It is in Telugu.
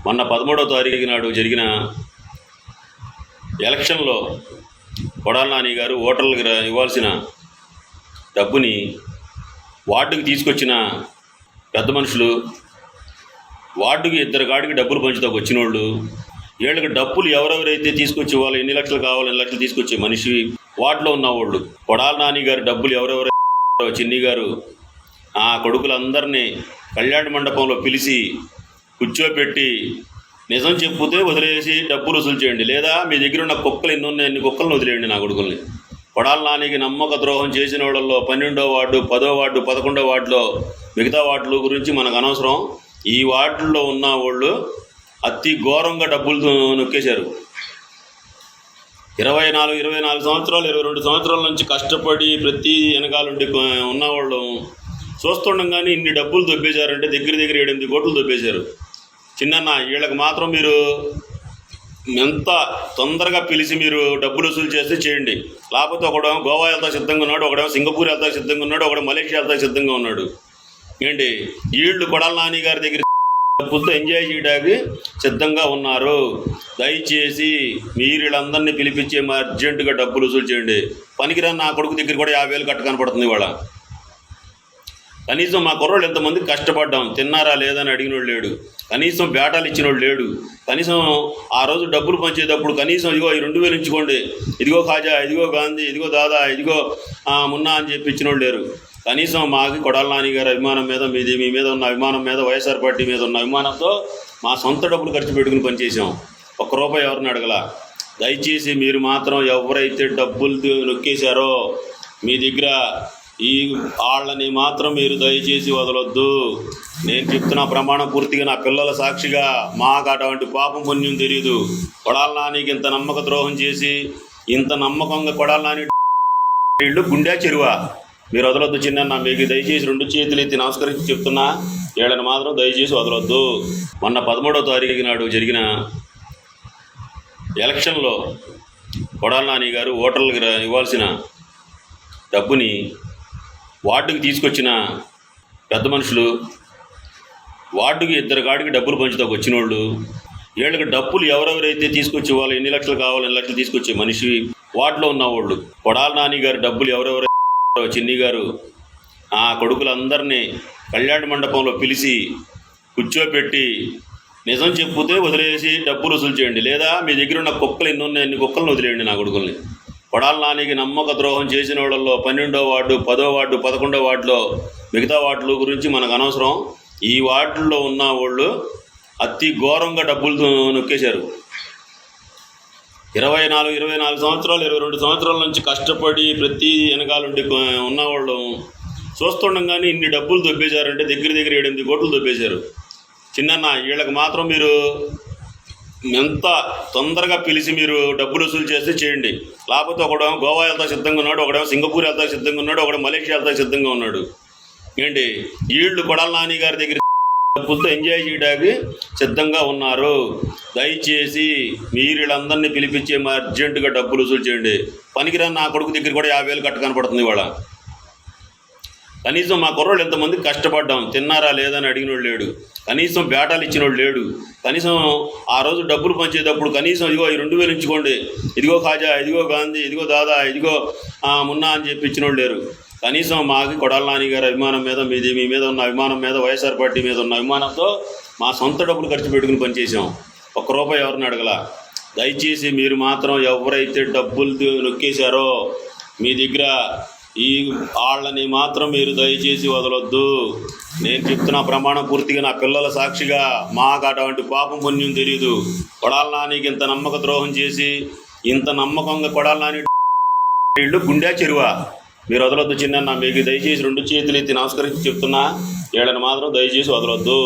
మొన్న 13వ తారీఖు నాడు జరిగిన ఎలక్షన్లో కొడాలి నాని గారు ఓటర్లకు ఇవ్వాల్సిన డబ్బుని వార్డుకి తీసుకొచ్చిన పెద్ద మనుషులు, వార్డుకి ఇద్దరు గాడికి డబ్బులు పంచుతాకు వచ్చిన వాళ్ళు, వీళ్ళకి డబ్బులు ఎవరెవరైతే తీసుకొచ్చి వాళ్ళు ఎన్ని లక్షలు కావాలి ఎన్ని లక్షలు తీసుకొచ్చే మనిషి వార్డులో ఉన్నవాళ్ళు, కొడాలి నాని గారి డబ్బులు ఎవరెవరైతే చిన్ని గారు ఆ కొడుకులందరినీ కళ్యాణ మండపంలో పిలిచి కూర్చోబెట్టి నిజం చెప్పుతే వదిలేసి డబ్బులు వసూలు చేయండి, లేదా మీ దగ్గర ఉన్న కుక్కలు ఎన్ని ఉన్నాయి అన్ని కుక్కలను వదిలేయండి నా కొడుకుల్ని. కొడాలి నానికి నమ్మక ద్రోహం చేసిన వాళ్ళల్లో 12వ వార్డు, 10వ వార్డు, 11వ వార్డులో మిగతా వార్డుల గురించి మనకు అనవసరం. ఈ వార్డుల్లో ఉన్న వాళ్ళు అతి ఘోరంగా డబ్బులు నొక్కేశారు. 24 సంవత్సరాలు 22 సంవత్సరాల నుంచి కష్టపడి ప్రతి వెనకాలండి ఉన్నవాళ్ళు చూస్తుండగానే ఇన్ని డబ్బులు దొబ్బేశారంటే దగ్గర 8 కోట్లు దొబ్బేశారు. చిన్న వీళ్ళకి మాత్రం మీరు ఎంత తొందరగా పిలిచి మీరు డబ్బులు వసూలు చేస్తే చేయండి. లేకపోతే ఒకడేమో గోవా వెళ్తా సిద్ధంగా ఉన్నాడు, ఒకడేమో సింగపూర్ వెళ్తా సిద్ధంగా ఉన్నాడు, ఒకడేమో మలేషియా వెళ్తా సిద్ధంగా ఉన్నాడు. ఏంటి వీళ్ళు కొడాలి నాని గారి దగ్గర డబ్బులతో ఎంజాయ్ చేయడానికి సిద్ధంగా ఉన్నారు. దయచేసి మీరు వీళ్ళందరినీ పిలిపించి అర్జెంటుగా డబ్బులు వసూలు చేయండి. పనికిరాని నా కొడుకు దగ్గర కూడా 50,000 కట్ట కనపడుతుంది ఇవాళ. కనీసం మా కుర్రోళ్ళు ఎంతమంది కష్టపడ్డాం, తిన్నారా లేదని అడిగిన వాడు లేడు, కనీసం బేటాలు ఇచ్చిన వాడు లేడు, కనీసం ఆ రోజు డబ్బులు పంచేటప్పుడు కనీసం ఇదిగో ఈ 2,000 ఇచ్చుకోండి, ఇదిగో ఖాజా, ఇదిగో గాంధీ, ఇదిగో దాదా, ఇదిగో మున్నా అని చెప్పి ఇచ్చిన వాళ్ళు లేరు. కనీసం మాకు కొడాలి నాని గారి అభిమానం మీద మీ మీద ఉన్న అభిమానం మీద వైఎస్ఆర్ పార్టీ మీద ఉన్న అభిమానంతో మా సొంత డబ్బులు ఖర్చు పెట్టుకుని పనిచేసాం. ₹1 ఎవరిని అడగల. దయచేసి మీరు మాత్రం ఎవరైతే డబ్బులు నొక్కేశారో మీ దగ్గర ఈ వాళ్ళని మాత్రం మీరు దయచేసి వదలొద్దు. నేను చెప్తున్న ప్రమాణం పూర్తిగా నా పిల్లల సాక్షిగా, మాకు అటువంటి పాపం పుణ్యం తెలియదు. కొడాలి నానికి ఇంత నమ్మక ద్రోహం చేసి ఇంత నమ్మకంగా కొడాలి నాని వీళ్ళు గుండె చెరువా మీరు వదలొద్దు. చిన్న మీకు దయచేసి 2 చేతులు ఎత్తి నమస్కరించి చెప్తున్నా, వీళ్ళని మాత్రం దయచేసి వదలొద్దు. మొన్న 13వ తారీఖు నాడు జరిగిన ఎలక్షన్లో కొడాలి నాని గారు ఓటర్లకు ఇవ్వాల్సిన డబ్బుని వార్డుకి తీసుకొచ్చిన పెద్ద మనుషులు, వార్డుకి ఇద్దరు గాడికి డబ్బులు పంచుతాకు వచ్చిన వాళ్ళు, వీళ్ళకి డబ్బులు ఎవరెవరైతే తీసుకొచ్చి వాళ్ళు ఎన్ని లక్షలు కావాలి ఎన్ని లక్షలు తీసుకొచ్చే మనిషి వార్డులో ఉన్నవాళ్ళు, కొడాలి నాని గారి డబ్బులు ఎవరెవరైతే చిన్ని గారు ఆ కొడుకులందరినీ కళ్యాణ మండపంలో పిలిచి కూర్చోబెట్టి నిజం చెప్పుతే వదిలేసి డబ్బులు వసూలు చేయండి, లేదా మీ దగ్గర ఉన్న కుక్కలు ఎన్ని ఉన్నాయి అన్ని కుక్కలను వదిలేయండి నా కొడుకుల్ని. కొడాలి నానికి నమ్మక ద్రోహం చేసిన వాళ్ళల్లో 12వ వార్డు, 10వ వార్డు, 11వ వార్డులో మిగతా వార్డుల గురించి మనకు అనవసరం. ఈ వార్డుల్లో ఉన్న వాళ్ళు అతి ఘోరంగా డబ్బులు నొక్కేశారు. 24 సంవత్సరాలు 22 సంవత్సరాల నుంచి కష్టపడి ప్రతి వెనకాలండి ఉన్నవాళ్ళు చూస్తుండగానే ఇన్ని డబ్బులు దొబ్బేశారంటే దగ్గర 8 కోట్లు దొబ్బేశారు. చిన్న వీళ్ళకి మాత్రం మీరు ఎంత తొందరగా పిలిచి మీరు డబ్బులు వసూలు చేస్తే చేయండి. లేకపోతే ఒకడేమో గోవా వెళ్తా సిద్ధంగా ఉన్నాడు, ఒకడేమో సింగపూర్ వెళ్తా సిద్ధంగా ఉన్నాడు, ఒకడేమో మలేషియా వెళ్తా సిద్ధంగా ఉన్నాడు. ఏంటి వీళ్ళు కొడాలి నాని గారి దగ్గర డబ్బులతో ఎంజాయ్ చేయడానికి సిద్ధంగా ఉన్నారు. దయచేసి మీరు వీళ్ళందరినీ పిలిపించి అర్జెంటుగా డబ్బులు వసూలు చేయండి. పనికిరాని నా కొడుకు దగ్గర కూడా 50,000 కట్ట కనపడుతుంది ఇవాళ. కనీసం మా కుర్రోళ్ళు ఎంతమంది కష్టపడ్డాం, తిన్నారా లేదని అడిగిన వాడు లేడు, కనీసం బేటాలు ఇచ్చిన వాడు లేడు, కనీసం ఆ రోజు డబ్బులు పంచేటప్పుడు కనీసం ఇదిగో ఈ 2,000 ఇచ్చుకోండి, ఇదిగో ఖాజా, ఇదిగో గాంధీ, ఇదిగో దాదా, ఇదిగో మున్నా అని చెప్పి ఇచ్చిన వాళ్ళు లేరు. కనీసం మాకు కొడాలి నాని గారి అభిమానం మీద మీ మీద ఉన్న అభిమానం మీద వైఎస్ఆర్ పార్టీ మీద ఉన్న అభిమానంతో మా సొంత డబ్బులు ఖర్చు పెట్టుకుని పనిచేసాం. ₹1 ఎవరిని అడగల. దయచేసి మీరు మాత్రం ఎవరైతే డబ్బులు నొక్కేశారో మీ దగ్గర ఈ వాళ్ళని మాత్రం మీరు దయచేసి వదలొద్దు. నేను చెప్తున్న ప్రమాణం పూర్తిగా నా పిల్లల సాక్షిగా, మాకు అటువంటి పాపం పుణ్యం తెలియదు. కొడాలి నానికి ఇంత నమ్మక ద్రోహం చేసి ఇంత నమ్మకంగా కొడాలి నాని వీళ్ళు గుండె చెరువా మీరు వదలొద్దు. చిన్న మీకు దయచేసి 2 చేతులు ఎత్తి నమస్కరించి చెప్తున్నా, వీళ్ళని మాత్రం దయచేసి వదలొద్దు.